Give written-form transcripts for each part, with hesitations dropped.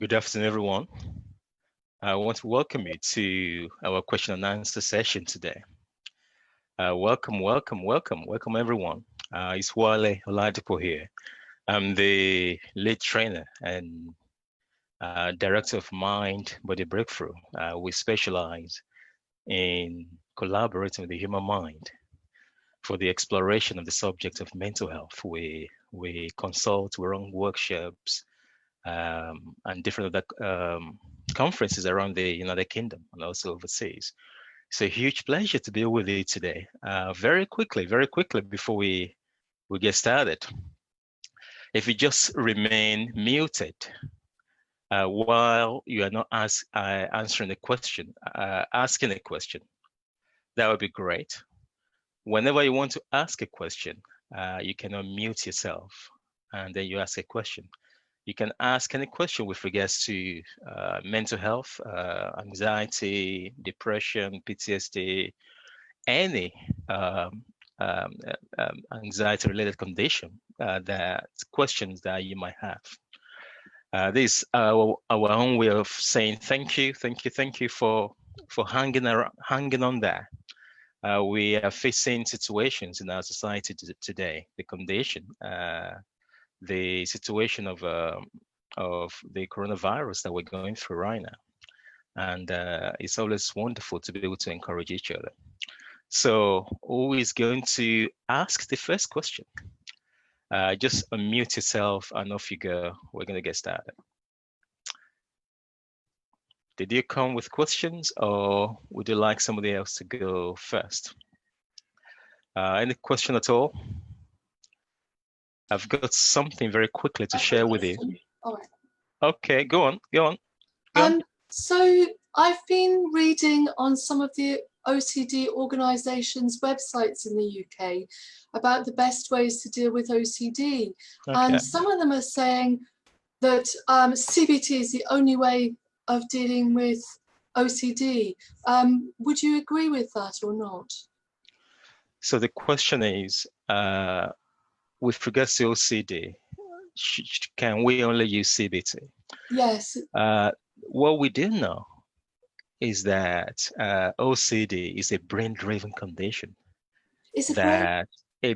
Good afternoon, everyone. I want to welcome you to our question and answer session today. Welcome, everyone. It's Wale Oladipo here. I'm the lead trainer and director of Mind Body Breakthrough. We specialize in collaborating with the human mind for the exploration of the subject of mental health. We consult, we run workshops, and different other conferences around the United Kingdom and also overseas. It's a huge pleasure to be with you today. Very quickly, before we get started, if you just remain muted while you are not answering a question, asking a question, that would be great. Whenever you want to ask a question, you can unmute yourself and then you ask a question. You can ask any question with regards to mental health, anxiety, depression, PTSD, any anxiety-related condition, that questions that you might have. This is our own way of saying thank you for hanging on there. We are facing situations in our society today, the condition, the situation of the coronavirus that we're going through right now. And it's always wonderful to be able to encourage each other. So who is going to ask the first question? Just unmute yourself and off you go. We're going to get started. Did you come with questions or would you like somebody else to go first? Any question at all? I've got something very quickly to share with you. All right. Okay, go on. So I've been reading on some of the OCD organisations' websites in the UK about the best ways to deal with OCD. Okay. And some of them are saying that CBT is the only way of dealing with OCD. Would you agree with that or not? So the question is, with regards to OCD, can we only use CBT? Yes. What we do know is that OCD is a brain-driven condition. Is it a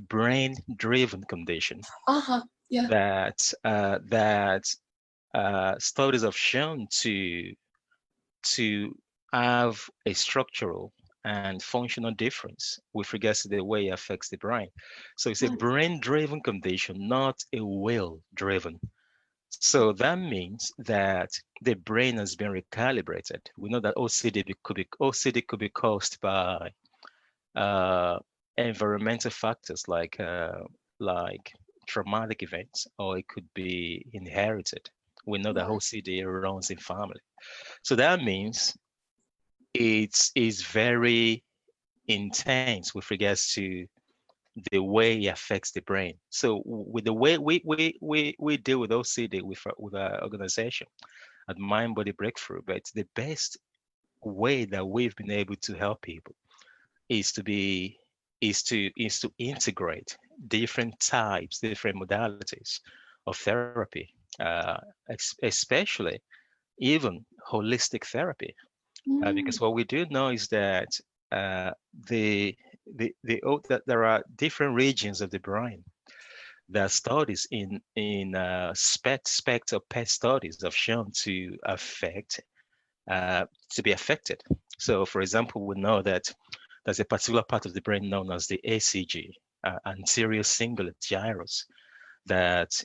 brain-driven condition? Yeah. That studies have shown to have a structural and functional difference with regards to the way it affects the brain. So it's a brain-driven condition, not a will-driven. So that means that the brain has been recalibrated. We know that OCD could be caused by environmental factors like traumatic events, or it could be inherited. We know that OCD runs in family. So that means it is very intense with regards to the way it affects the brain. So with the way we deal with OCD with our organization at Mind Body Breakthrough, but the best way that we've been able to help people is to integrate different types, different modalities of therapy, especially even holistic therapy, because what we do know is that that there are different regions of the brain that studies in SPECT or PET studies have shown to be affected. So, for example, we know that there's a particular part of the brain known as the ACG, anterior cingulate gyrus, that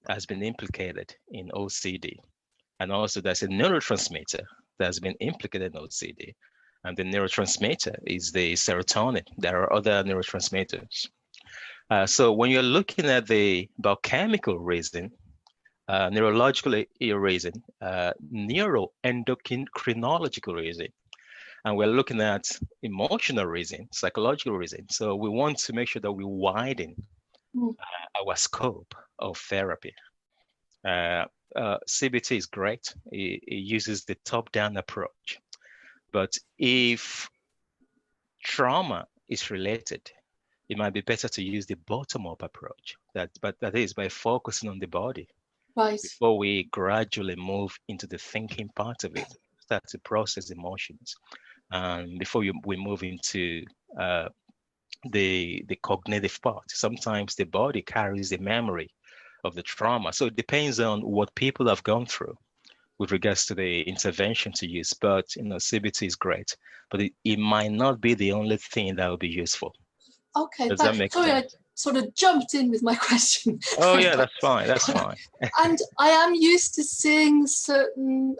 has been implicated in OCD. And also there's a neurotransmitter that has been implicated in OCD. And the neurotransmitter is the serotonin. There are other neurotransmitters. So when you're looking at the biochemical reason, neurological reason, neuroendocrinological reason, and we're looking at emotional reason, psychological reason. So we want to make sure that we widen our scope of therapy. CBT is great. It uses the top-down approach. But if trauma is related, it might be better to use the bottom-up approach. That is by focusing on the body Right. before we gradually move into the thinking part of it, start to process emotions, and before we move into uh, the cognitive part. Sometimes the body carries the memory of the trauma. So it depends on what people have gone through with regards to the intervention to use. But CBT is great, but it might not be the only thing that will be useful. Okay, Does that make sorry, sense? I sort of jumped in with my question. Oh yeah, that's fine. That's fine. And I am used to seeing certain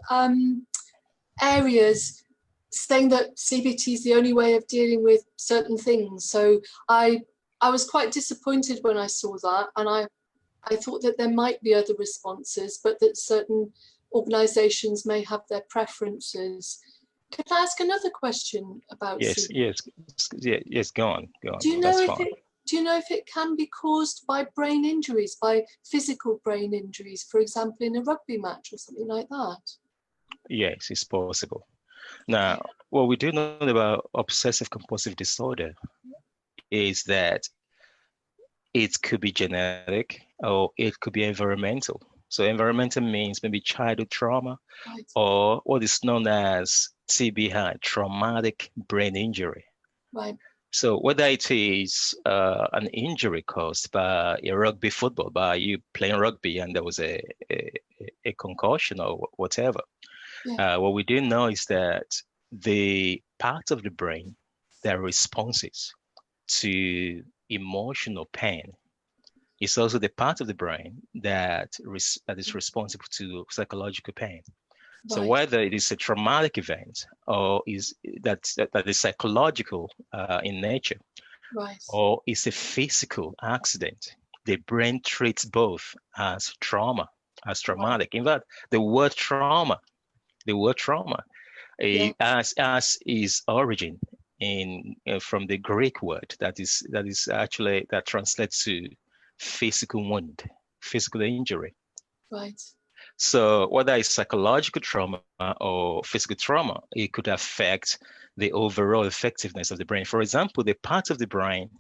areas saying that CBT is the only way of dealing with certain things. So I was quite disappointed when I saw that, and I thought that there might be other responses, but that certain organisations may have their preferences. Can I ask another question about Yes, CBT? yes. Go on. Do you know That's if fine. it can be caused by brain injuries, by physical brain injuries, for example, in a rugby match or something like that? Yes, it's possible. Now, what we do know about obsessive compulsive disorder is that it could be genetic or it could be environmental. So environmental means maybe childhood trauma Right, or what is known as TBI, traumatic brain injury. right, So whether it is an injury caused by a rugby football, by you playing rugby and there was a concussion or whatever, yeah, what we do know is that the part of the brain that responses to emotional pain is also the part of the brain that is responsible to psychological pain. So right, whether it is a traumatic event or that is psychological in nature, right, or is a physical accident, the brain treats both as trauma, as right, traumatic. In fact, the word trauma, yeah, as is origin in from the Greek word that translates to physical wound, physical injury. right, So whether it's psychological trauma or physical trauma, it could affect the overall effectiveness of the brain. For example, the part of the brain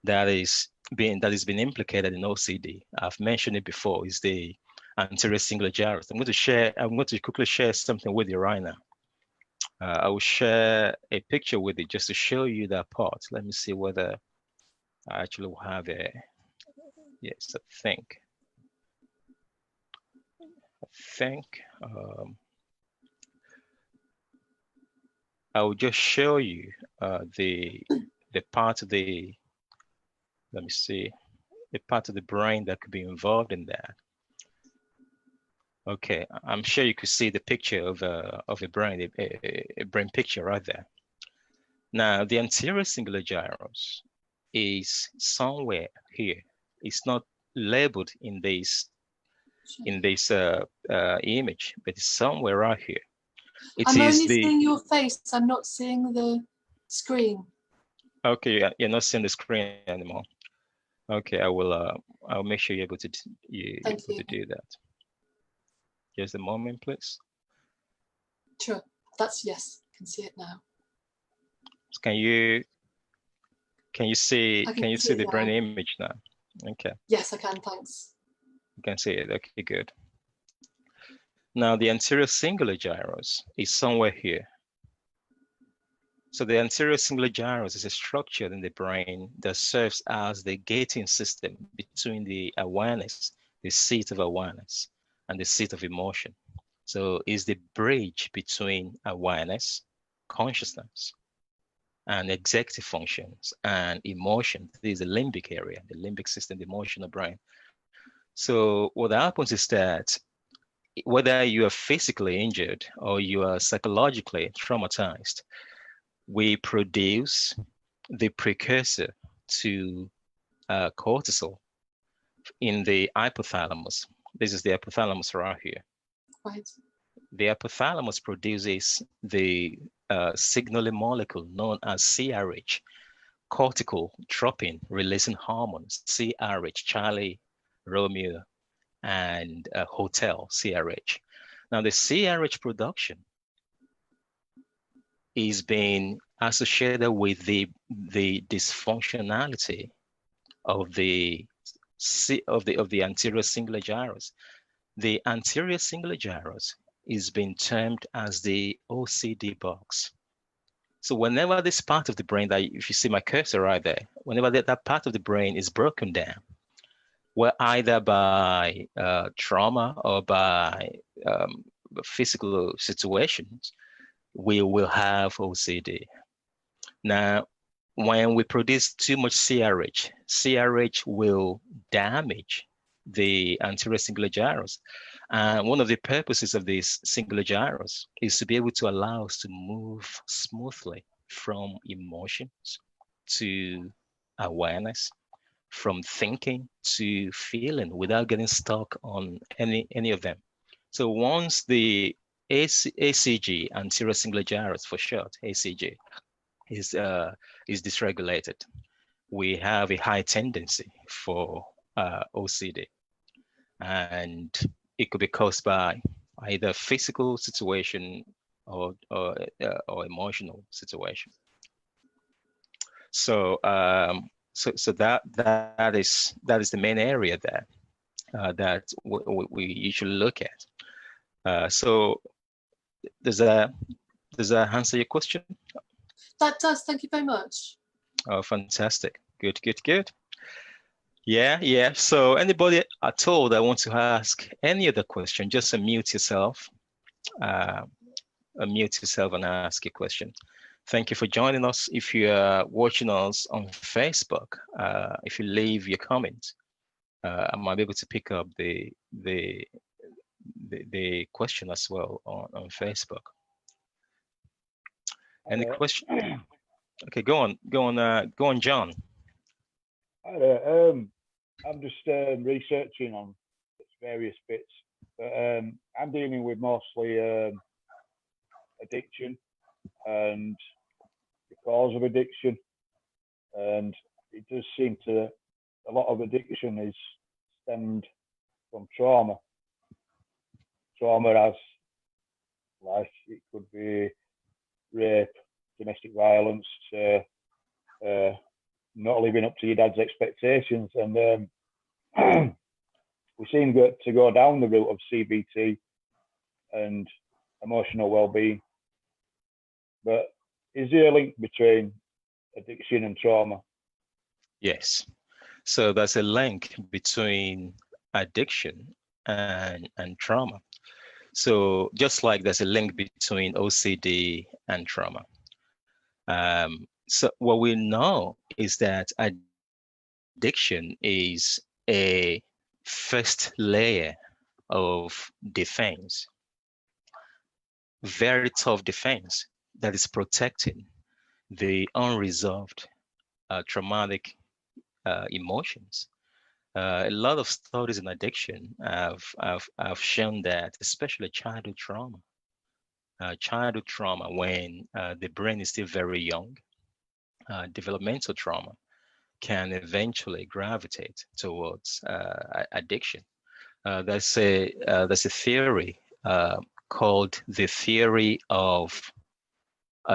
that is being implicated in OCD, I've mentioned it before, is the anterior cingulate gyrus. I'm going to quickly share something with you right now. I will share a picture with you just to show you that part. Let me see whether I actually will have a, yes, I think I will just show you the part of the, let me see, the part of the brain that could be involved in that. Okay, I'm sure you could see the picture of a brain, a brain picture right there. Now, the anterior cingulate gyrus is somewhere here. It's not labeled in this sure. image, but it's somewhere right here. It I'm is only the seeing your face. I'm not seeing the screen. okay. You're not seeing the screen anymore. Okay, I'll make sure you're able to you're Thank able you. to do that. Just a moment, please. Sure. That's yes. I can see it now. Can you I can can you see see it the brain now. image now? Okay, Yes, I can. Thanks. you can see it. Okay, good. Now the anterior cingulate gyrus is somewhere here. So the anterior cingulate gyrus is a structure in the brain that serves as the gating system between the awareness, the seat of awareness, and the seat of emotion. So it's the bridge between awareness, consciousness, and executive functions and emotion. This is the limbic area, the limbic system, the emotional brain. So what happens is that whether you are physically injured or you are psychologically traumatized, we produce the precursor to cortisol in the hypothalamus. This is the hypothalamus right here. Right. The hypothalamus produces the signaling molecule known as CRH, cortical tropin releasing hormones, CRH, Charlie, Romeo, and Hotel, CRH. Now, the CRH production is being associated with the dysfunctionality of the anterior cingulate gyrus. The anterior singular gyrus is being termed as the OCD box. So whenever this part of the brain, that if you see my cursor right there, whenever that part of the brain is broken down, well, either by trauma or by physical situations, we will have OCD. Now, when we produce too much CRH will damage the anterior singular gyrus. And one of the purposes of this singular gyrus is to be able to allow us to move smoothly from emotions to awareness, from thinking to feeling without getting stuck on any of them. So once the ACG, anterior singular gyrus for short, ACG, is dysregulated, we have a high tendency for OCD, and it could be caused by either physical situation or emotional situation. So so that is the main area there that we usually look at. So does that answer your question? That does. Thank you very much. Oh, fantastic. Good, good, good. Yeah. So anybody at all that wants to ask any other question, just unmute yourself. Unmute yourself and ask a question. Thank you for joining us. If you are watching us on Facebook, if you leave your comments, I might be able to pick up the question as well on Facebook. Any question? Okay, go on, John. Hi there. I'm just researching on various bits, but I'm dealing with mostly addiction and the cause of addiction, and it does seem to a lot of addiction is stemmed from trauma. Trauma as like it could be rape, domestic violence, not living up to your dad's expectations, and we seem to go down the route of CBT and emotional well-being. But is there a link between addiction and trauma? Yes. So there's a link between addiction and trauma. So just like there's a link between OCD and trauma. So what we know is that addiction is a first layer of defense, very tough defense that is protecting the unresolved traumatic emotions. A lot of studies in addiction have shown that, especially childhood trauma, when the brain is still very young, developmental trauma can eventually gravitate towards addiction. There's a theory called the theory of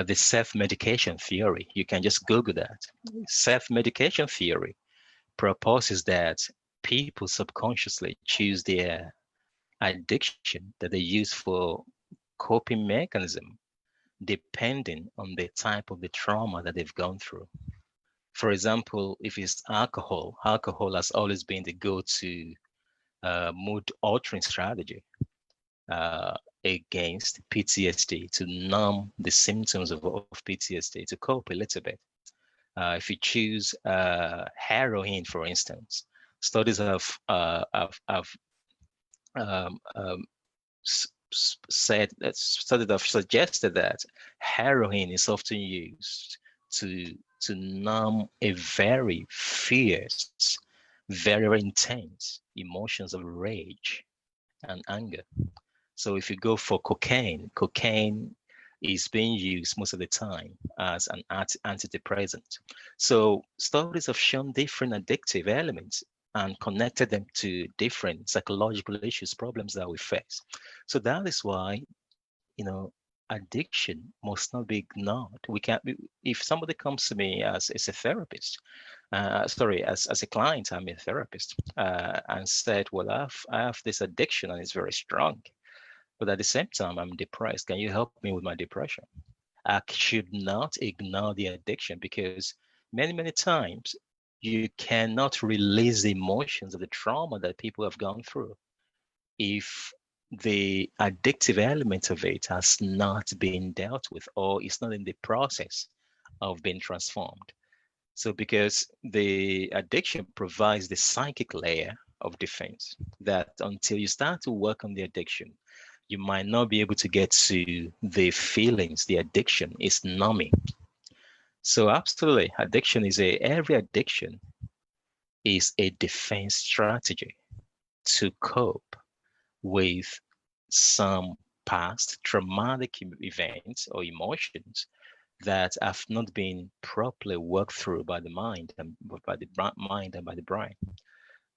the self-medication theory. You can just Google that. Self-medication theory proposes that people subconsciously choose their addiction that they use for coping mechanism depending on the type of the trauma that they've gone through. For example, if it's alcohol has always been the go-to mood altering strategy against PTSD, to numb the symptoms of PTSD, to cope a little bit. If you choose heroin, for instance, studies have suggested that heroin is often used to numb a very fierce, very intense emotions of rage and anger. So if you go for cocaine is being used most of the time as an antidepressant. So studies have shown different addictive elements and connected them to different psychological issues, problems that we face. So that is why, addiction must not be ignored. We can't. If somebody comes to me as a therapist sorry, as a client, I'm a therapist, and said, well, I have this addiction and it's very strong, but at the same time, I'm depressed. Can you help me with my depression? I should not ignore the addiction, because many times you cannot release the emotions of the trauma that people have gone through if the addictive element of it has not been dealt with, or is not in the process of being transformed. So because the addiction provides the psychic layer of defense, that until you start to work on the addiction, you might not be able to get to the feelings. The addiction is numbing. So absolutely, every addiction is a defense strategy to cope with some past traumatic events or emotions that have not been properly worked through by the mind and by the brain.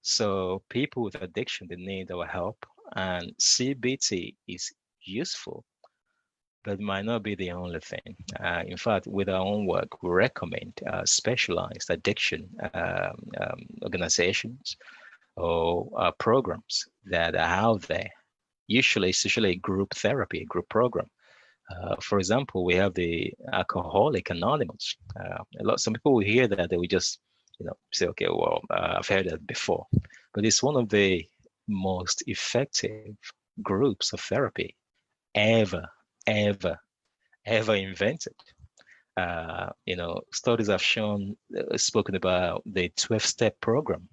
So people with addiction, they need our help, and CBT is useful, but might not be the only thing. In fact, with our own work, we recommend specialized addiction organizations or programs that are out there. Usually, it's usually a group therapy, a group program. For example, we have the Alcoholic Anonymous. Some people will hear that, they will just, say, okay, well, I've heard that before, but it's one of the most effective groups of therapy ever invented. Studies have spoken about the 12-step program,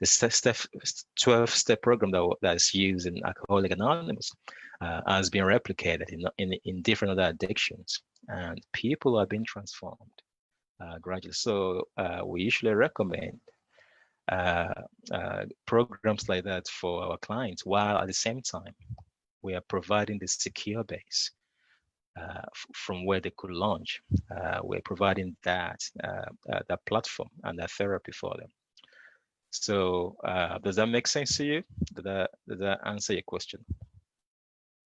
the 12-step program that's used in Alcoholic Anonymous. Has been replicated in different other addictions, and people are being transformed gradually. So we usually recommend programs like that for our clients, while at the same time we are providing the secure base from where they could launch. We're providing that platform and that therapy for them. So does that make sense to you? Did that answer your question?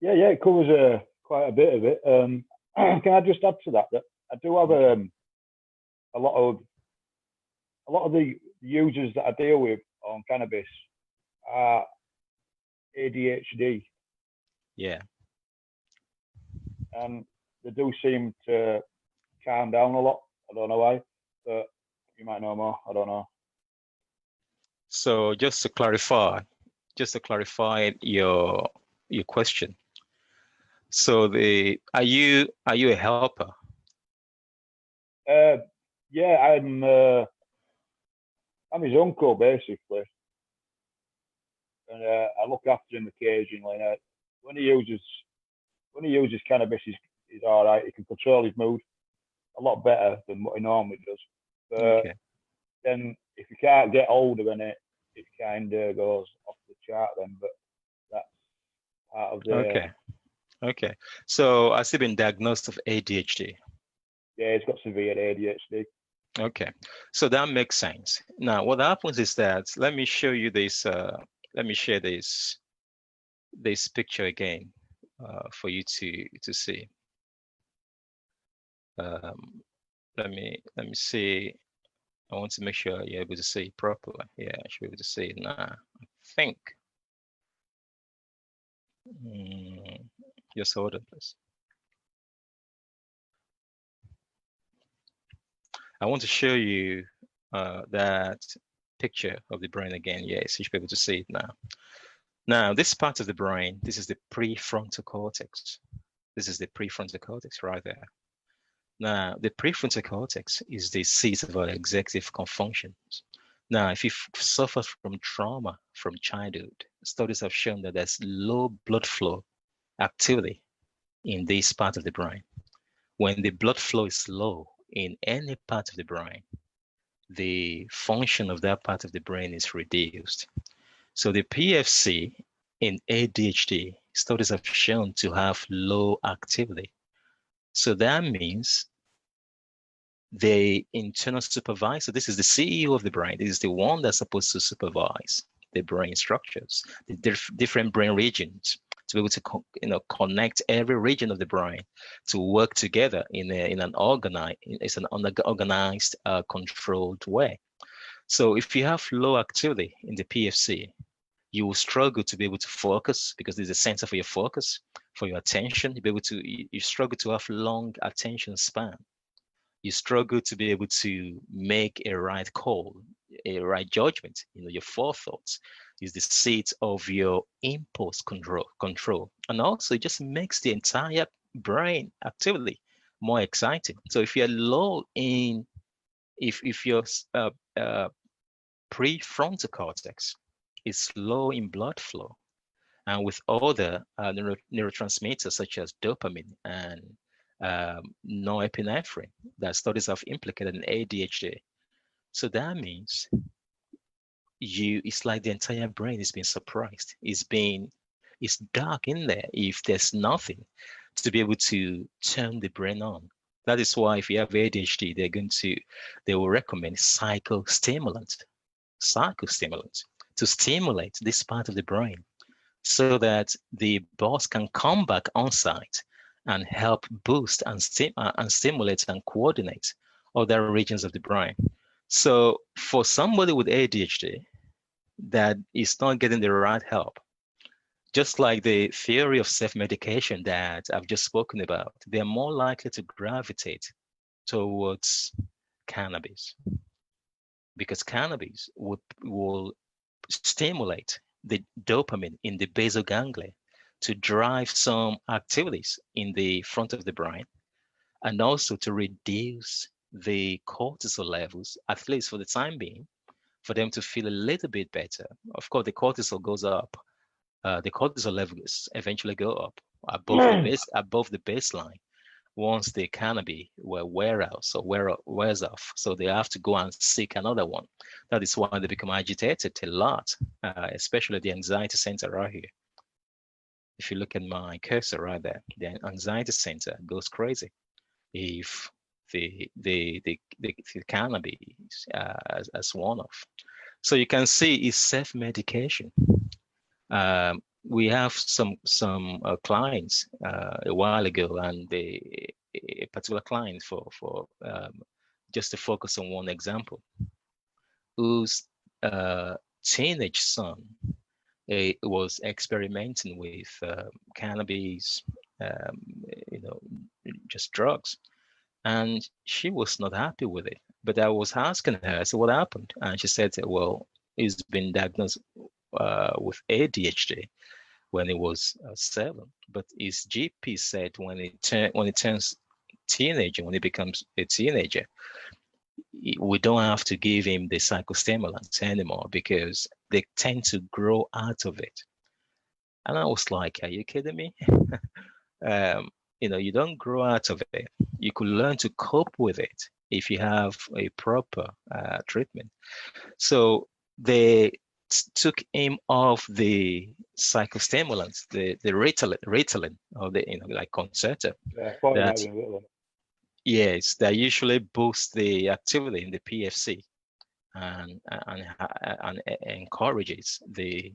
Yeah, it covers quite a bit of it. Can I just add to that I do have a lot of the users that I deal with on cannabis are ADHD. Yeah. And they do seem to calm down a lot. I don't know why, but you might know more. I don't know. So just to clarify your question. So are you a helper? Yeah, I'm his uncle basically, and I look after him occasionally. And when he uses cannabis, he's all right. He can control his mood a lot better than what he normally does. But Okay. Then if you can't get older, then it kind of goes off the chart then. But that's part of the. Okay. So has he been diagnosed with ADHD? Yeah, he's got severe ADHD. Okay, so that makes sense. Now, what happens is that, let me show you this. Let me share this picture again for you to see. Let me see. I want to make sure you're able to see it properly. Yeah, I should be able to see it now, I think. Just hold on, please. I want to show you that picture of the brain again. Yes, you should be able to see it now. Now, this part of the brain, this is the prefrontal cortex. This is the prefrontal cortex right there. Now, the prefrontal cortex is the seat of our executive functions. Now, if you suffer from trauma from childhood, studies have shown that there's low blood flow activity in this part of the brain. When the blood flow is low in any part of the brain, the function of that part of the brain is reduced. So the PFC in ADHD, studies have shown to have low activity. So that means the internal supervisor, this is the CEO of the brain, this is the one that's supposed to supervise the brain structures, the different brain regions, to be able to connect every region of the brain to work together in an organized, controlled way. So if you have low activity in the PFC, you will struggle to be able to focus because there's a center for your focus, for your attention. You struggle to have long attention span. You struggle to be able to make a right call, a right judgment. Your forethought is the seat of your impulse control. And also it just makes the entire brain activity more exciting. So if you're low in, if your prefrontal cortex is low in blood flow, and with other neurotransmitters such as dopamine and norepinephrine that studies have implicated in ADHD. So that means it's like the entire brain is being suppressed. It's dark in there if there's nothing to be able to turn the brain on. That is why if you have ADHD, they will recommend psychostimulants to stimulate this part of the brain so that the boss can come back on site and help boost and stimulate and coordinate other regions of the brain. So for somebody with ADHD that is not getting the right help, just like the theory of self-medication that I've just spoken about, they're more likely to gravitate towards cannabis, because cannabis will stimulate the dopamine in the basal ganglia to drive some activities in the front of the brain, and also to reduce the cortisol levels, at least for the time being, for them to feel a little bit better. Of course, the cortisol goes up. The cortisol levels eventually go up above the baseline once the cannabis wears off. So they have to go and seek another one. That is why they become agitated a lot, especially the anxiety center right here. If you look at my cursor right there, the anxiety center goes crazy if the cannabis as one off. So you can see it's self-medication. We have some clients a while ago, and a particular client for just to focus on one example, whose teenage son was experimenting with cannabis, just drugs, and she was not happy with it. But I was asking her, so what happened? And she said, well, he's been diagnosed with ADHD when he was 7, but his GP said when he turns teenager, when he becomes a teenager, we don't have to give him the psychostimulants anymore because they tend to grow out of it. And I was like, are you kidding me? You don't grow out of it. You could learn to cope with it if you have a proper treatment. So they took him off the psychostimulants, the Ritalin, or the like Concerta. Yes, that usually boost the activity in the PFC and encourages the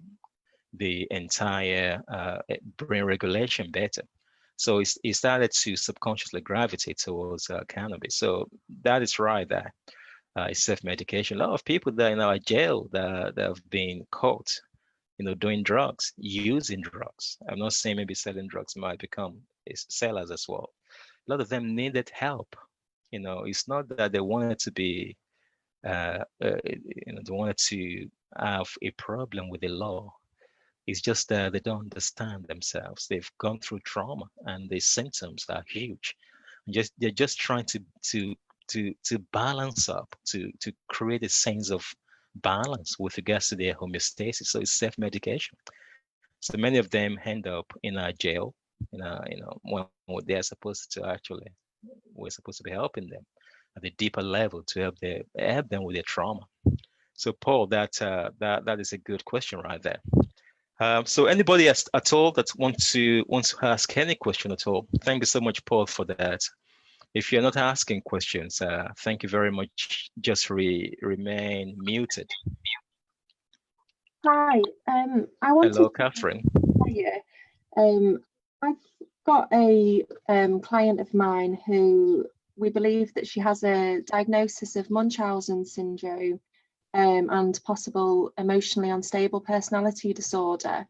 entire brain regulation better. So he started to subconsciously gravitate towards cannabis. So that is right there. It's self-medication. A lot of people that in our jail that have been caught, doing drugs, using drugs. I'm not saying maybe selling drugs might become sellers as well. A lot of them needed help. It's not that they wanted to be, they wanted to have a problem with the law. It's just that they don't understand themselves. They've gone through trauma, and the symptoms are huge. They're just trying to balance up, to create a sense of balance with regards to their homeostasis. So it's self-medication. So many of them end up in a jail, when they're supposed to actually, we're supposed to be helping them at the deeper level to help them with their trauma. So Paul, that is a good question right there. So anybody at all that wants to ask any question at all? Thank you so much, Paul, for that. If you're not asking questions, thank you very much. Just remain muted. Hi, I wanted. Hello, Catherine. I've got a client of mine who we believe that she has a diagnosis of Munchausen syndrome, and possible emotionally unstable personality disorder.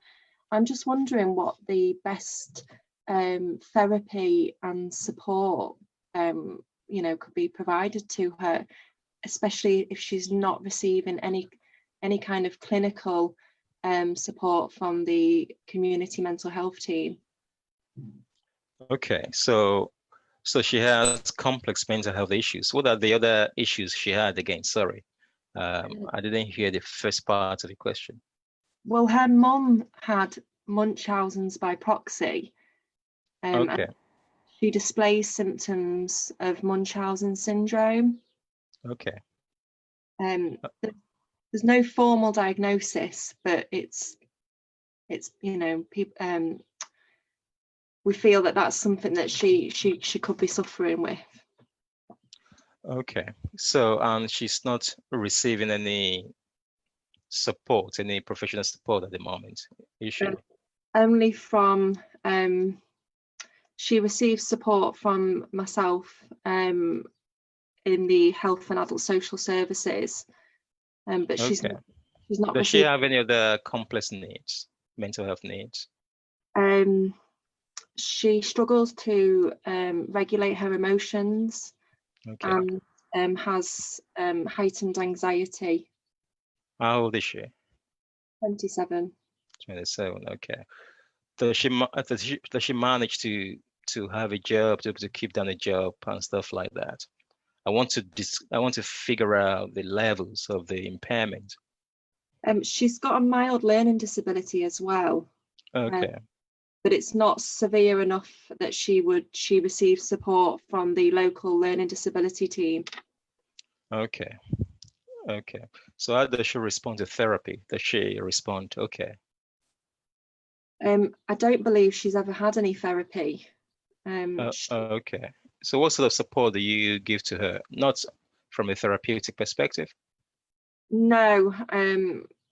I'm just wondering what the best therapy and support could be provided to her, especially if she's not receiving any kind of clinical support from the community mental health team. Okay, so she has complex mental health issues. What are the other issues she had again? Sorry, I didn't hear the first part of the question. Well, her mum had Munchausen's by proxy. Okay. She displays symptoms of Munchausen syndrome. Okay. There's no formal diagnosis, but it's people. We feel that that's something that she could be suffering with. Okay. So she's not receiving any support, any professional support at the moment, is she? Only from she receives support from myself in the health and adult social services, but she's not. Does she have any other complex needs, mental health needs? She struggles to regulate her emotions, and has heightened anxiety. How old is she? 27. 27. Okay. Does she manage to have a job, to keep down a job and stuff like that? I want to figure out the levels of the impairment. She's got a mild learning disability as well. Okay. But it's not severe enough that she receives support from the local learning disability team. Okay. So how does she respond to therapy? Does she respond? Okay. I don't believe she's ever had any therapy. Okay. So what sort of support do you give to her? Not from a therapeutic perspective? No.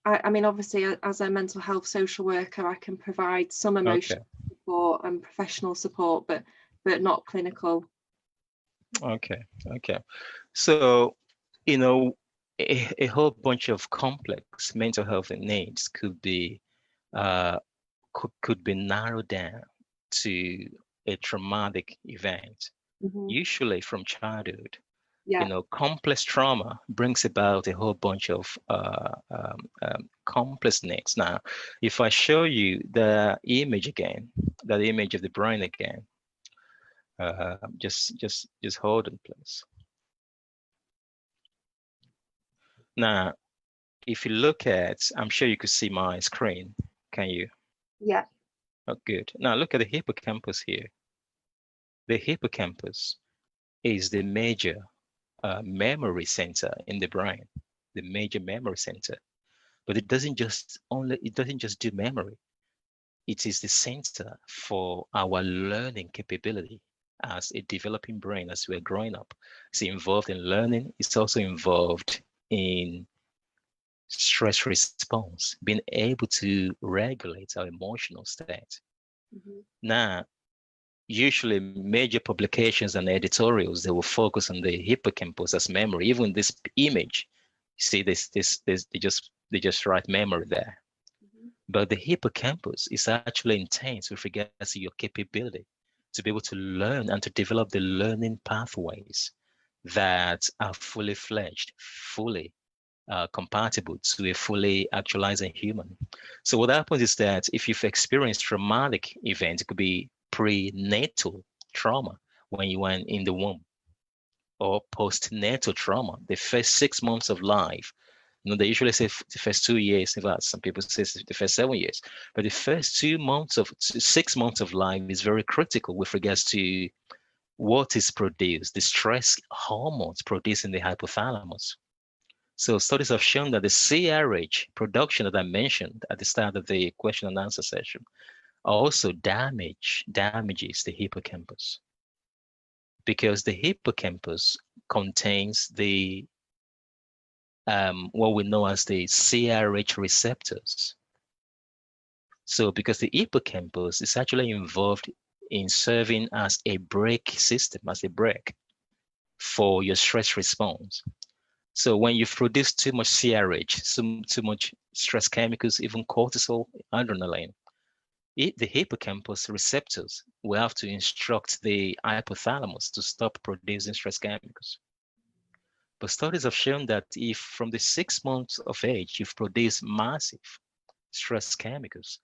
I mean, obviously, as a mental health social worker, I can provide some emotional support and professional support, but not clinical. Okay. So, a whole bunch of complex mental health needs could be narrowed down to a traumatic event, usually from childhood. Yeah. Complex trauma brings about a whole bunch of complex needs. Now, if I show you the image again, that image of the brain again, just hold on, please. Now, if you look at, I'm sure you could see my screen. Can you? Yeah. Oh, good. Now look at the hippocampus here. The hippocampus is the major memory center in the brain, the major memory center. But it doesn't just do memory. It is the center for our learning capability as a developing brain as we're growing up. It's involved in learning. It's also involved in stress response, being able to regulate our emotional state. Now, usually major publications and editorials, they will focus on the hippocampus as memory. Even this image, see they just write memory there. But the hippocampus is actually intense with regards to your capability to be able to learn and to develop the learning pathways that are fully fledged, fully compatible to a fully actualizing human. So what happens is that if you've experienced traumatic events, it could be prenatal trauma when you were in the womb, or postnatal trauma, the first 6 months of life. They usually say the first 2 years. In fact, some people say the first 7 years, but the first 6 months of life is very critical with regards to what is produced, the stress hormones produced in the hypothalamus. So studies have shown that the CRH production that I mentioned at the start of the question and answer session also damages the hippocampus, because the hippocampus contains the what we know as the CRH receptors. So because the hippocampus is actually involved in serving as a brake system, as a brake for your stress response. So when you produce too much CRH, too much stress chemicals, even cortisol, adrenaline, the hippocampus receptors will have to instruct the hypothalamus to stop producing stress chemicals. But studies have shown that if from the 6 months of age, you've produced massive stress chemicals,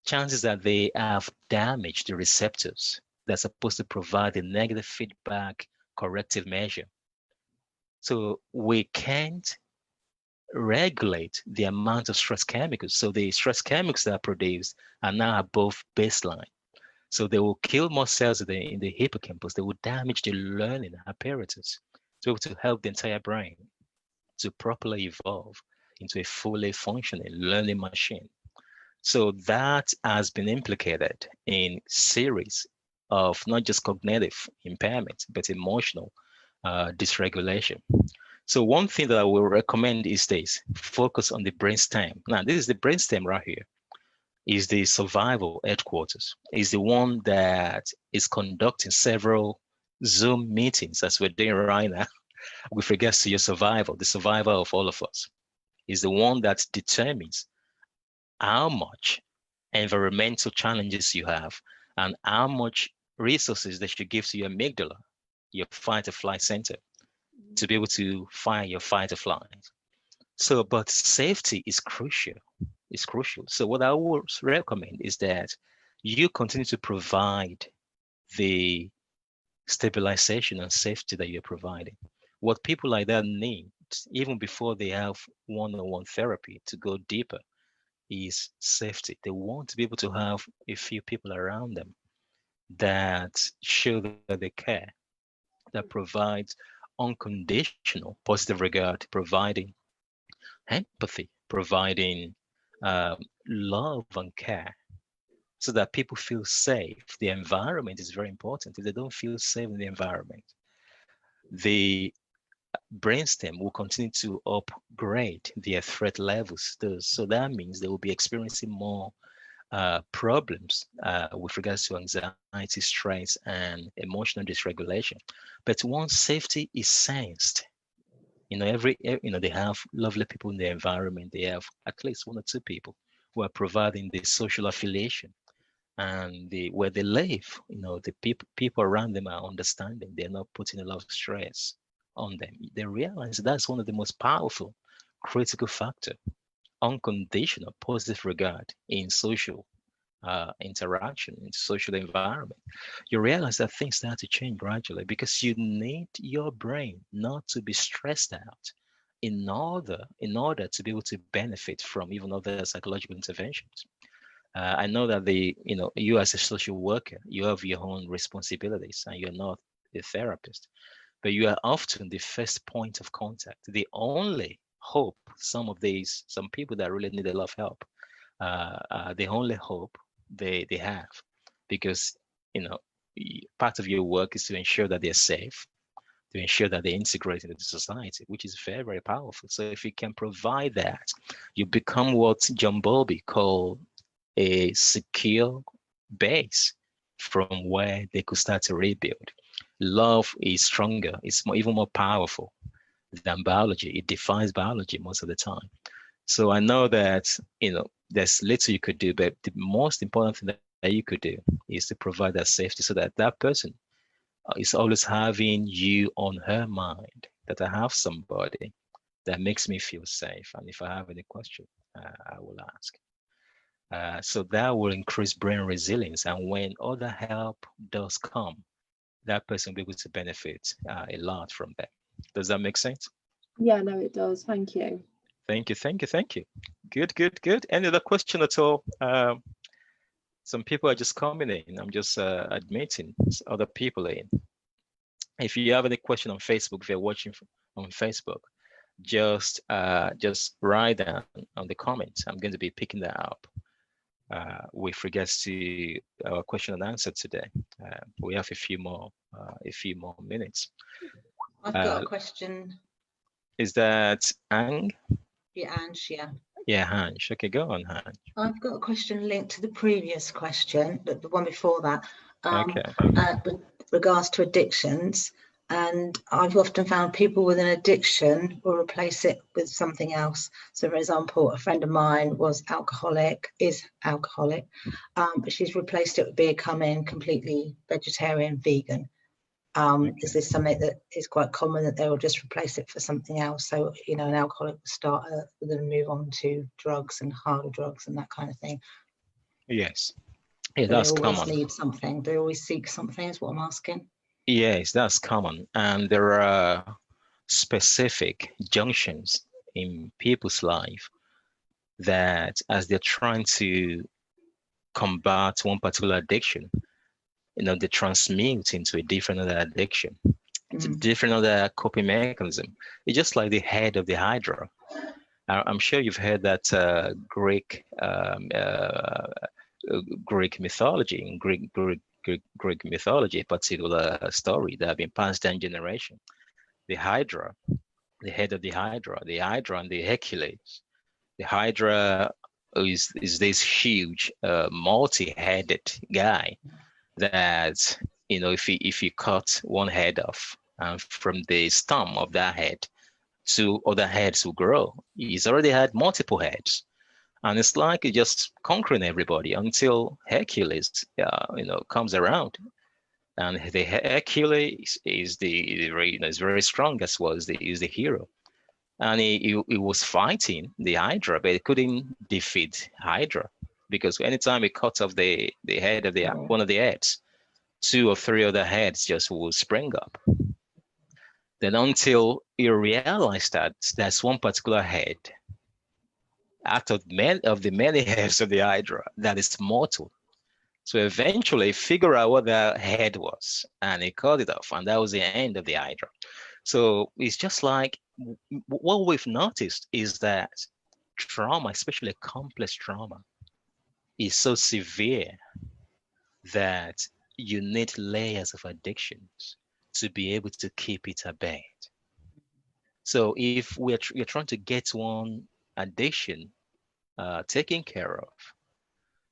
chances that they have damaged the receptors that's supposed to provide a negative feedback corrective measure. So we can't regulate the amount of stress chemicals. So the stress chemicals that are produced are now above baseline. So they will kill more cells in the hippocampus. They will damage the learning apparatus to be able to help the entire brain to properly evolve into a fully functioning learning machine. So that has been implicated in series of not just cognitive impairment, but emotional dysregulation. So one thing that I will recommend is this: focus on the brainstem. Now, this is the brainstem right here. Is the survival headquarters. Is the one that is conducting several Zoom meetings as we're doing right now with regards to your survival, the survival of all of us. Is the one that determines how much environmental challenges you have and how much resources that you give to your amygdala, your fight or flight center, to be able to fire your fight or flight. So, but safety is crucial. It's crucial. So what I would recommend is that you continue to provide the stabilization and safety that you're providing. What people like that need, even before they have one-on-one therapy to go deeper, is safety. They want to be able to have a few people around them that show that they care, that provides unconditional positive regard, providing empathy, providing love and care, so that people feel safe. The environment is very important. If they don't feel safe in the environment, the brainstem will continue to upgrade their threat levels. So that means they will be experiencing more problems with regards to anxiety, stress, and emotional dysregulation. But once safety is sensed, they have lovely people in the environment. They have at least one or two people who are providing the social affiliation, and where they live, the people around them are understanding. They're not putting a lot of stress on them. They realize that's one of the most powerful, critical factor, unconditional positive regard in social interaction, in social environment. You realize that things start to change gradually because you need your brain not to be stressed out in order to be able to benefit from even other psychological interventions. I know that you as a social worker, you have your own responsibilities and you're not a therapist, but you are often the first point of contact, the only hope. Some people that really need a lot of help, the only hope they have, because part of your work is to ensure that they're safe, to ensure that they integrate into society, which is very, very powerful. So if you can provide that, you become what John Bowlby called a secure base from where they could start to rebuild. Love is stronger, it's even more powerful than biology. It defies biology most of the time. So I know that there's little you could do, but the most important thing that you could do is to provide that safety, so that that person is always having you on her mind, that I have somebody that makes me feel safe, and if I have any question, I will ask. So that will increase brain resilience, and when other help does come, that person will be able to benefit a lot from that. Does that make sense? Yeah, no, it does. Thank you. Thank you. Good. Any other question at all? Some people are just coming in. I'm just admitting other people in. If you have any question on Facebook, if you're watching on Facebook, just write down on the comments. I'm going to be picking that up with regards to our question and answer today. We have a few more minutes. I've got a question. Is that Ang? Yeah, Ange, yeah. Yeah, Ange. Okay, go on, Ange. I've got a question linked to the previous question, the one before that. Okay. With regards to addictions, And I've often found people with an addiction will replace it with something else. So, for example, a friend of mine is alcoholic, but she's replaced it with becoming completely vegetarian, vegan. Is this something that is quite common, that they will just replace it for something else? So, you know, an alcoholic will start and then move on to drugs and harder drugs and that kind of thing. Yes. Yeah, But that's they always common. need something. They always seek something, is what I'm asking. Yes, that's common. And there are specific junctions in people's life that as they're trying to combat one particular addiction, you know, they transmute into a different other addiction. It's a different other coping mechanism. It's just like the head of the Hydra. I'm sure you've heard that Greek mythology, in Greek mythology, a particular story that have been passed down generation. The Hydra, the head of the Hydra and the Hercules. The Hydra is this huge, multi-headed guy that, you know, if you cut one head off, and from the stem of that head, two other heads will grow. He's already had multiple heads. And it's like he's just conquering everybody until Hercules, you know, comes around. And the Hercules is is very strong as well. Is the hero. And he was fighting the Hydra, but he couldn't defeat Hydra because anytime he cut off the head of one of the heads, two or three other heads just will spring up. Then until he realized that there's one particular head out of the many heads of the Hydra that is mortal. So eventually figure out what that head was and he cut it off, and that was the end of the Hydra. So it's just like what we've noticed is that trauma, especially complex trauma, is so severe that you need layers of addictions to be able to keep it at bay. So if you're trying to get one addiction taken care of,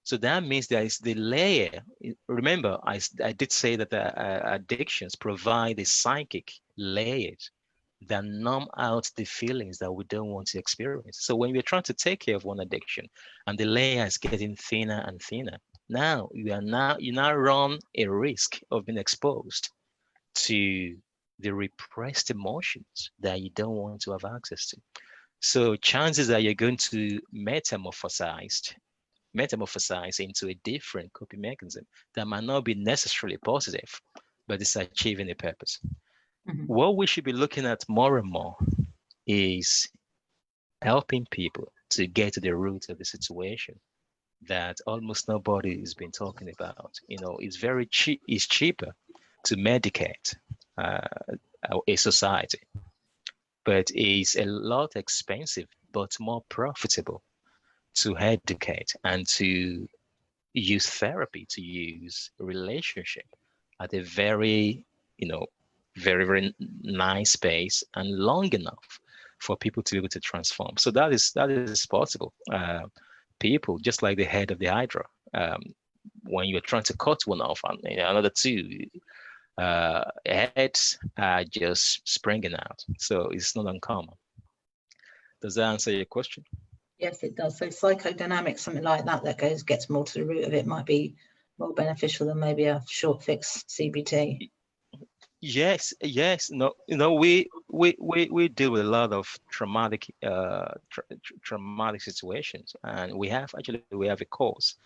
so that means there is the layer. Remember, I did say that the addictions provide the psychic layers that numb out the feelings that we don't want to experience. So when we're trying to take care of one addiction and the layer is getting thinner and thinner, now you now run a risk of being exposed to the repressed emotions that you don't want to have access to. So chances that you're going to metamorphosize into a different coping mechanism that might not be necessarily positive, but it's achieving a purpose. What we should be looking at more and more is helping people to get to the root of the situation that almost nobody has been talking about. You know, it's very cheap. It's cheaper to medicate a society, but it's a lot expensive, but more profitable to educate and to use therapy, to use relationship at a very, very, very nice pace and long enough for people to be able to transform. So that is possible. People, just like the head of the Hydra, when you're trying to cut one off and another two heads are just springing out. So it's not uncommon. Does that answer your question? Yes, it does. So psychodynamics, something like that gets more to the root of it, might be more beneficial than maybe a short fix CBT. Yes. No, we deal with a lot of traumatic situations, and we have a course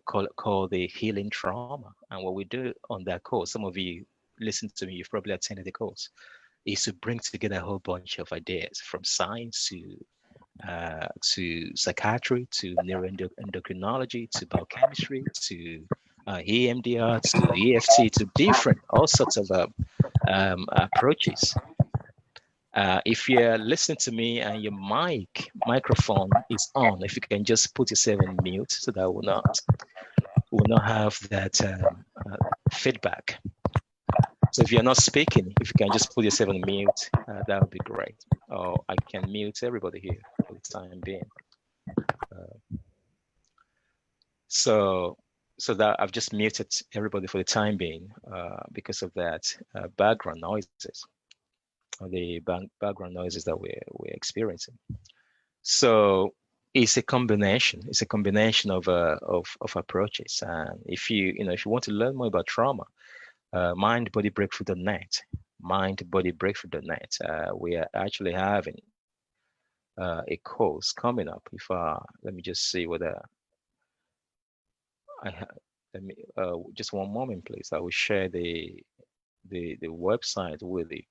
called the Healing Trauma. And what we do on that course, some of you listen to me, you've probably attended the course, is to bring together a whole bunch of ideas from science to psychiatry, to neuroendocrinology, to biochemistry, to EMDR, to EFT, to different, all sorts of approaches. If you're listening to me and your microphone is on, if you can just put yourself on mute so that we'll not have that feedback. So if you're not speaking, if you can just put yourself on mute, that would be great. Or I can mute everybody here for the time being. So so that I've just muted everybody for the time being because of that background noises, the background noises that we're experiencing. So it's a combination. It's a combination of approaches. And if you want to learn more about trauma, mindbodybreakthrough.net, mindbodybreakthrough.net. We are actually having a course coming up. If let me just see whether I have. Let me just one moment, please. I will share the website with you.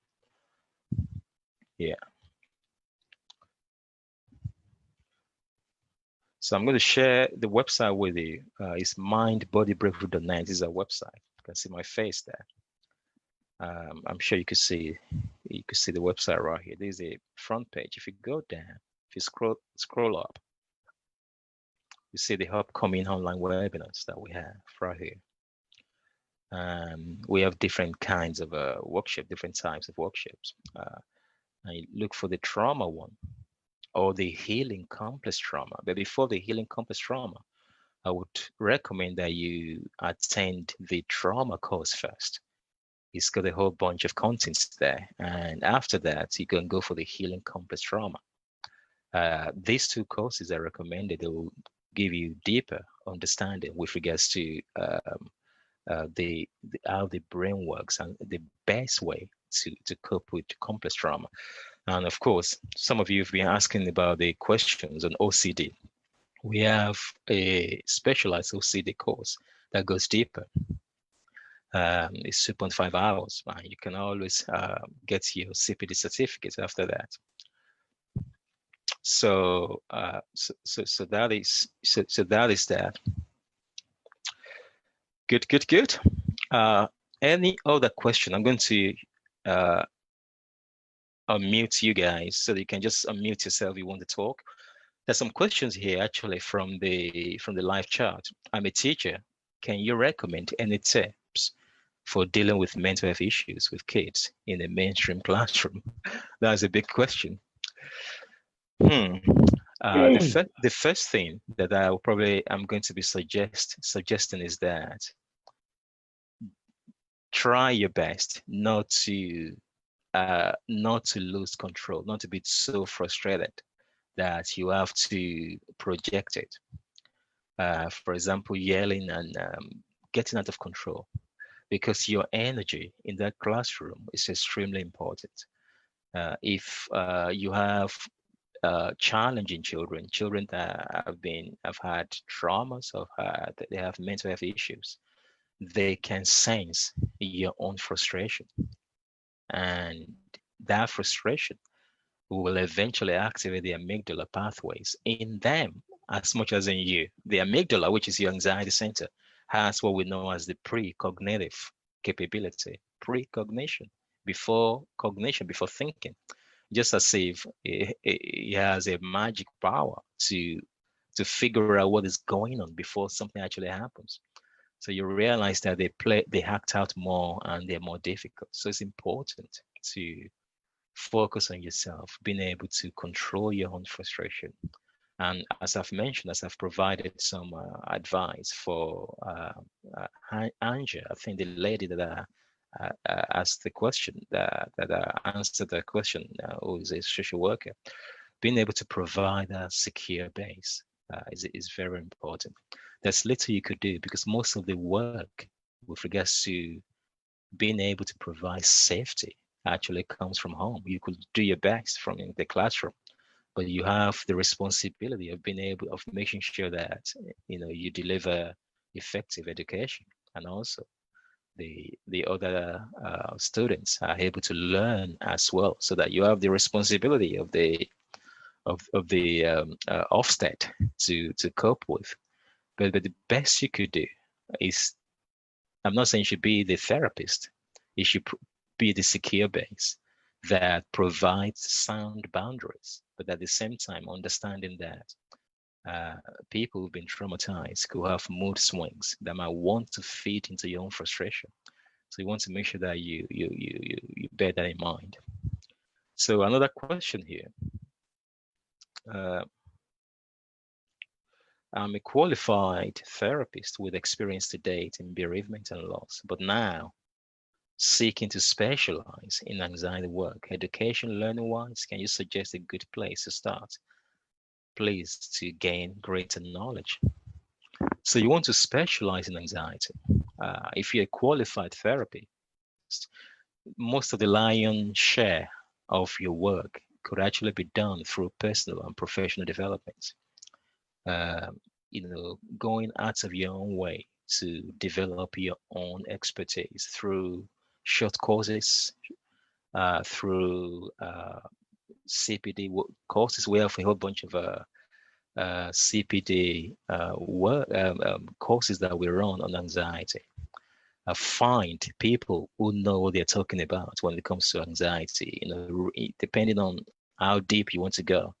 Yeah. So I'm going to share the website with you. It's mindbodybreakthrough.net. This is our website. You can see my face there. I'm sure you could see the website right here. This is the front page. If you go down, if you scroll up, you see the upcoming online webinars that we have right here. We have different kinds of workshops, different types of workshops. And you look for the trauma one or the healing complex trauma. But before the healing complex trauma, I would recommend that you attend the trauma course first. It's got a whole bunch of contents there. And after that, you can go for the healing complex trauma. These two courses are recommended. They will give you deeper understanding with regards to how the brain works and the best way to cope with complex trauma. And of course, some of you have been asking about the questions on OCD. We have a specialized OCD course that goes deeper. It's 2.5 hours. You can always get your CPD certificate after that. So that is that. Good. Any other question? I'm going to unmute you guys so that you can just unmute yourself if you want to talk. There's some questions here actually from the live chat. I'm a teacher. Can you recommend any tips for dealing with mental health issues with kids in a mainstream classroom? That's a big question. The first thing that I'm going to be suggesting is that try your best not to lose control, not to be so frustrated that you have to project it. For example, yelling and getting out of control, because your energy in that classroom is extremely important. If you have challenging children that have had traumas, or they have mental health issues, they can sense your own frustration, and that frustration will eventually activate the amygdala pathways in them as much as in you. The amygdala, which is your anxiety center, has what we know as the precognitive capability, precognition, before cognition, before thinking. Just as if it has a magic power to figure out what is going on before something actually happens. So you realize that they act out more and they're more difficult. So it's important to focus on yourself, being able to control your own frustration. And as I've mentioned, as I've provided some advice for Anja, I think the lady that asked the question, that answered the question, who is a social worker, being able to provide a secure base is very important. There's little you could do, because most of the work with regards to being able to provide safety actually comes from home. You could do your best from in the classroom, but you have the responsibility of making sure that you deliver effective education, and also the other students are able to learn as well, so that you have the responsibility of the offset to cope with. But the best you could do is, I'm not saying you should be the therapist. You should be the secure base that provides sound boundaries, but at the same time understanding that people who've been traumatized, who have mood swings, that might want to feed into your own frustration. So you want to make sure that you bear that in mind. So another question here. I'm a qualified therapist with experience to date in bereavement and loss, but now seeking to specialize in anxiety work. Education, learning-wise, can you suggest a good place to start, please, to gain greater knowledge? So you want to specialize in anxiety. If you're a qualified therapist, most of the lion's share of your work could actually be done through personal and professional development. Going out of your own way to develop your own expertise through short courses, through CPD courses. We have a whole bunch of CPD courses that we run on anxiety. Find people who know what they're talking about when it comes to anxiety, depending on how deep you want to go,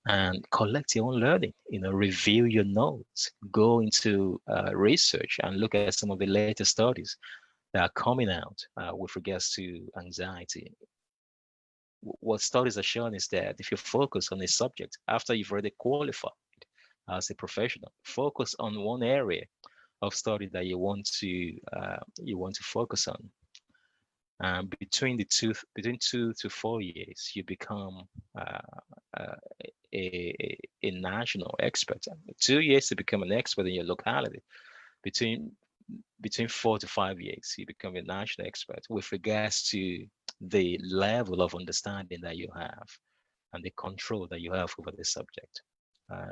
and collect your own learning, review your notes, go into research and look at some of the latest studies that are coming out with regards to anxiety. What studies are showing is that if you focus on a subject after you've already qualified as a professional, focus on one area of study that you want to focus on. Between 2 to 4 years, you become a national expert. 2 years to become an expert in your locality. Between 4 to 5 years, you become a national expert with regards to the level of understanding that you have and the control that you have over the subject.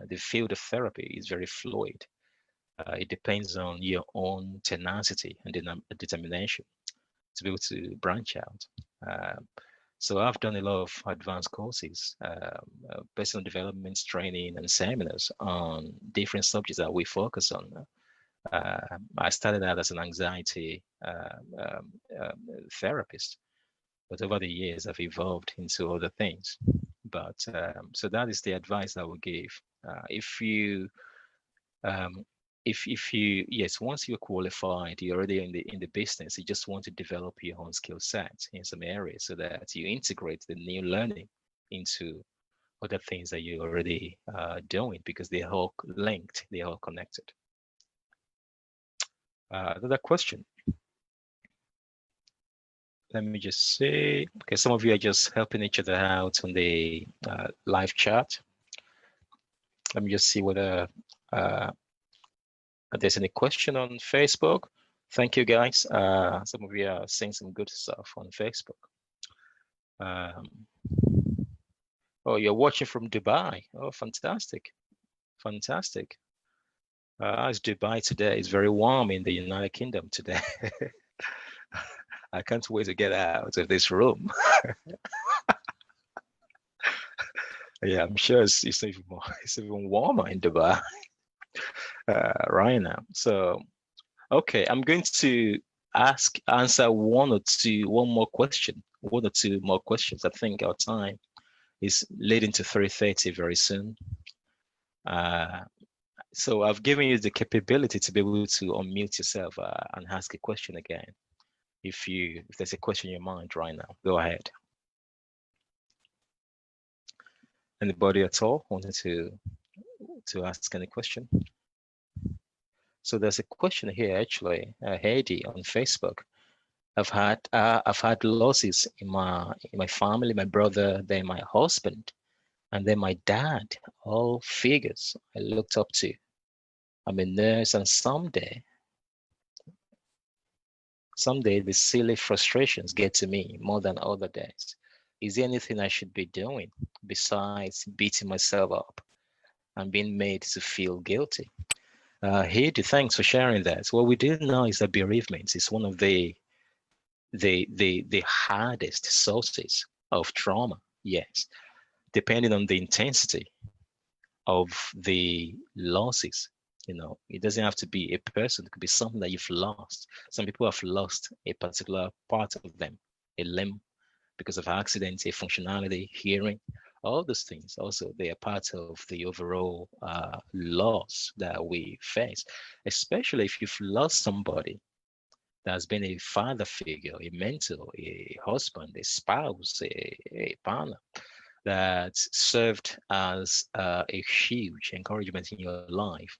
The field of therapy is very fluid. It depends on your own tenacity and determination to be able to branch out. So I've done a lot of advanced courses, personal development training and seminars on different subjects that we focus on. I started out as an anxiety therapist, but over the years I've evolved into other things. But so that is the advice I would give. If you once you're qualified, you're already in the business, you just want to develop your own skill set in some areas so that you integrate the new learning into other things that you're already doing, because they're all linked, they're all connected. Another question. Let me just see. Okay, some of you are just helping each other out on the live chat. Let me just see whether there's any question on Facebook. Thank you, guys. Some of you are saying some good stuff on Facebook. Oh, you're watching from Dubai. Oh, fantastic. Fantastic. It's Dubai today. It's very warm in the United Kingdom today. I can't wait to get out of this room. Yeah, I'm sure it's even more. It's even warmer in Dubai right now. So, okay, I'm going to answer one or two more questions. I think our time is leading to 3:30 very soon. So I've given you the capability to be able to unmute yourself and ask a question again. If there's a question in your mind right now, go ahead. Anybody at all wanted to ask any question? So there's a question here actually, Heidi on Facebook. I've had losses in my family, my brother, then my husband, and then my dad, all figures I looked up to. I'm a nurse, and someday the silly frustrations get to me more than other days. Is there anything I should be doing besides beating myself up and being made to feel guilty? Heidi, thanks for sharing that. What we didn't know is that bereavement is one of the hardest sources of trauma. Yes, depending on the intensity of the losses. It doesn't have to be a person. It could be something that you've lost. Some people have lost a particular part of them, a limb, because of accidents, a functionality, hearing. All those things also, they are part of the overall loss that we face, especially if you've lost somebody that's been a father figure, a mentor, a husband, a spouse, a partner. that served as a huge encouragement in your life,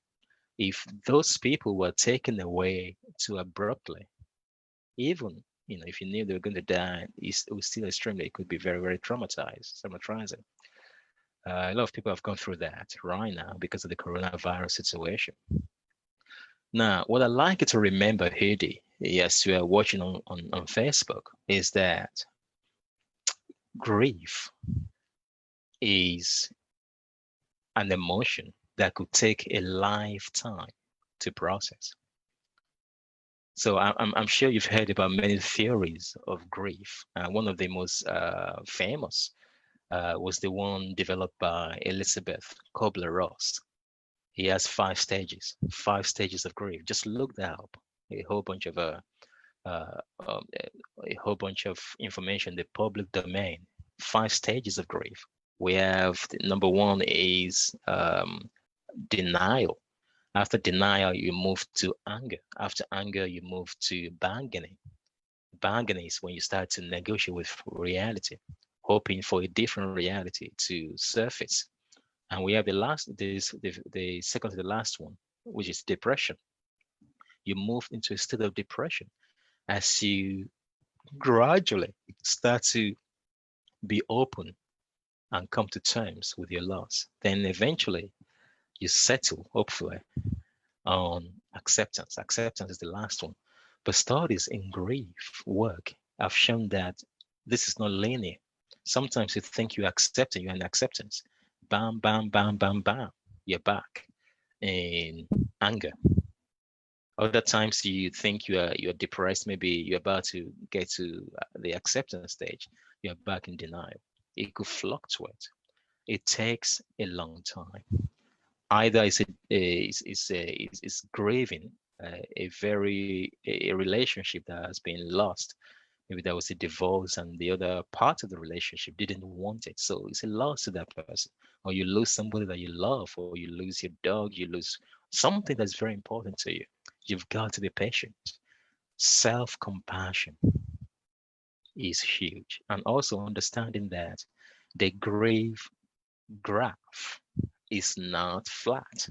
if those people were taken away too abruptly, even if you knew they were going to die, it was still extremely, it could be very, very traumatizing. A lot of people have gone through that right now because of the coronavirus situation. Now, what I'd like you to remember, Heidi, yes, you are watching on Facebook, is that grief is an emotion that could take a lifetime to process. So I'm sure you've heard about many theories of grief. One of the most famous was the one developed by Elizabeth Kubler-Ross. He has 5 stages of grief. Just look that up. A whole bunch of information, the public domain. 5 stages of grief. We have number 1 is denial. After denial, you move to anger. After anger, you move to bargaining. Bargaining is when you start to negotiate with reality, hoping for a different reality to surface. And we have the second to the last one, which is depression. You move into a state of depression as you gradually start to be open and come to terms with your loss. Then eventually you settle, hopefully, on acceptance. Acceptance is the last one. But studies in grief work have shown that this is not linear. Sometimes you think you're accepting, you're in acceptance. Bam, bam, bam, bam, bam, you're back in anger. Other times you think you're depressed, maybe you're about to get to the acceptance stage, you're back in denial. It could fluctuate. It takes a long time. Either it's grieving a relationship that has been lost. Maybe there was a divorce and the other part of the relationship didn't want it. So it's a loss to that person. Or you lose somebody that you love, or you lose your dog, you lose something that's very important to you. You've got to be patient. Self-compassion is huge. And also understanding that the grief graph is not flat.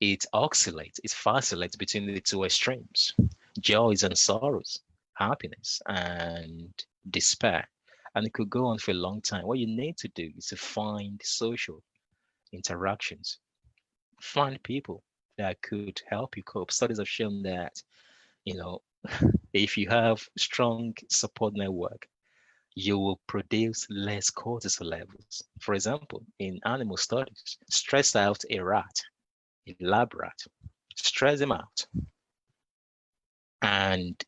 It oscillates, it vacillates between the 2 extremes, joys and sorrows, happiness and despair. And it could go on for a long time. What you need to do is to find social interactions, find people that could help you cope. Studies have shown that, if you have strong support network, you will produce less cortisol levels. For example, in animal studies, stress out a rat, a lab rat, stress him out. And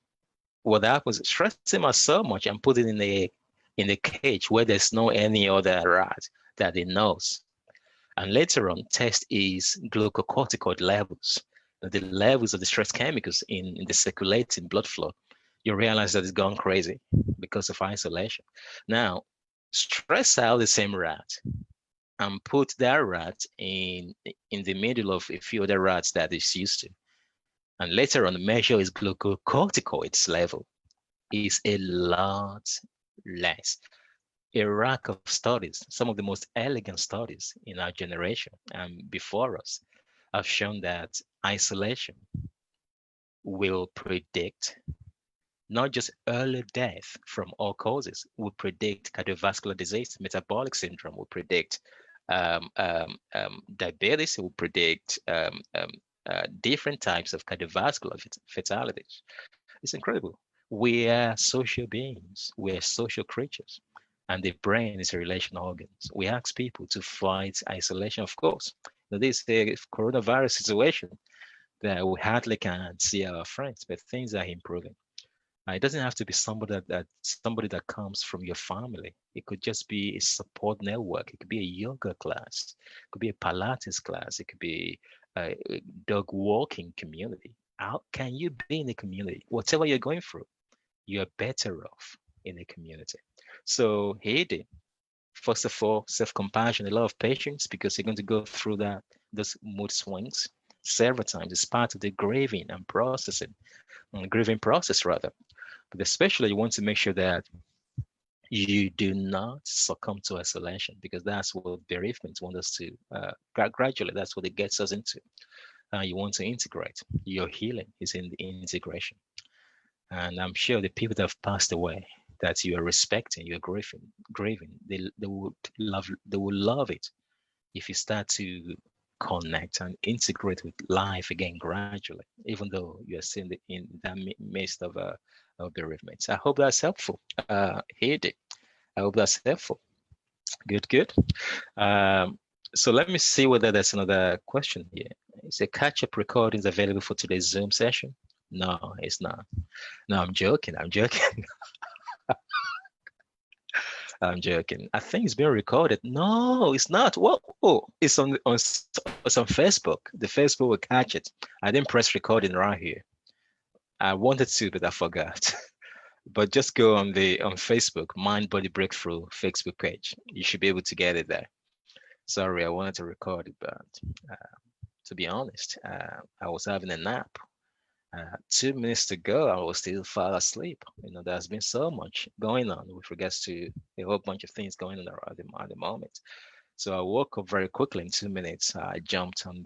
what happens, stress him out so much and put it in a cage where there's no any other rat that it knows. And later on, test his glucocorticoid levels, the levels of the stress chemicals in the circulating blood flow. You realize that it's gone crazy because of isolation. Now, stress out the same rat and put that rat in the middle of a few other rats that it's used to. And later on, measure his glucocorticoids level is a lot less. A rack of studies, some of the most elegant studies in our generation and before us, have shown that isolation will predict not just early death from all causes, will predict cardiovascular disease, metabolic syndrome, will predict diabetes, will predict different types of cardiovascular fatalities. It's incredible. We are social beings. We are social creatures. And the brain is a relational organ. We ask people to fight isolation, of course. Now, this is the coronavirus situation that we hardly can see our friends, but things are improving. It doesn't have to be somebody that comes from your family. It could just be a support network. It could be a yoga class. It could be a Pilates class. It could be a dog walking community. How can you be in a community? Whatever you're going through, you're better off in a community. So Heidi, first of all, self-compassion, a lot of patience, because you're going to go through those mood swings several times. It's part of the grieving process rather. But especially you want to make sure that you do not succumb to isolation, because that's what bereavement wants us to, gradually, that's what it gets us into. You want to integrate. Your healing is in the integration. And I'm sure the people that have passed away, that you are respecting, you're grieving, they would love it if you start to connect and integrate with life again gradually, even though you're still in that midst of bereavement. I hope that's helpful. Heidi, I hope that's helpful. Good. So let me see whether there's another question here. Is a catch-up recordings available for today's Zoom session? No, it's not. No, I'm joking. I'm joking. I'm joking. I think it's being recorded. No, it's not. Well, oh, it's on Facebook. The Facebook will catch it. I didn't press recording right here. I wanted to, but I forgot. But just go on Facebook, Mind Body Breakthrough Facebook page. You should be able to get it there. Sorry, I wanted to record it, but to be honest, I was having a nap. 2 minutes to go, I was still fall asleep. There's been so much going on with regards to a whole bunch of things going on at the moment. So I woke up very quickly in 2 minutes. I jumped on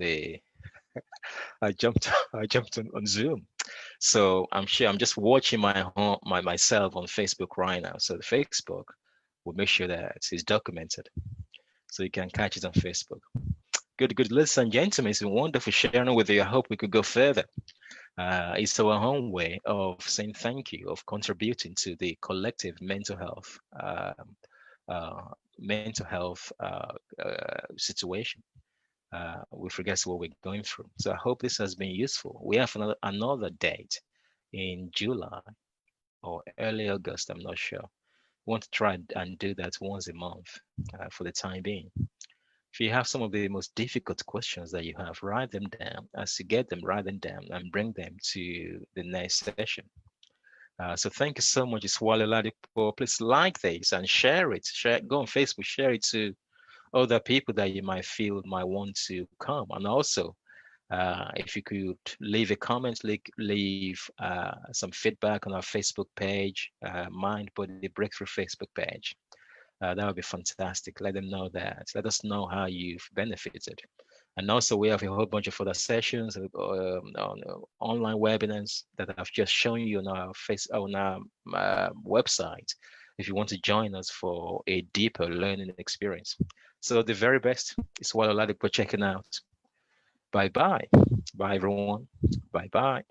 on Zoom. So I'm sure I'm just watching myself on Facebook right now. So the Facebook will make sure that it's documented, so you can catch it on Facebook. Good, ladies and gentlemen, it's been wonderful sharing with you. I hope we could go further. It's our own way of saying thank you, of contributing to the collective mental health situation with regards to what we're going through. So I hope this has been useful. We have another date in July or early August, I'm not sure. We want to try and do that once a month for the time being. If you have some of the most difficult questions that you have, write them down. As you get them, write them down and bring them to the next session. So thank you so much, Iswale Oladipo. Please like this and share it. Go on Facebook, share it to other people that you might feel might want to come. And also, if you could leave a comment, leave some feedback on our Facebook page, Mind Body Breakthrough Facebook page. That would be fantastic. Let them know that. Let us know how you've benefited. And also, we have a whole bunch of other sessions, on online webinars that I've just shown you on our website, if you want to join us for a deeper learning experience. So the very best is what Oladipo checking out. Bye-bye. Bye, everyone. Bye-bye.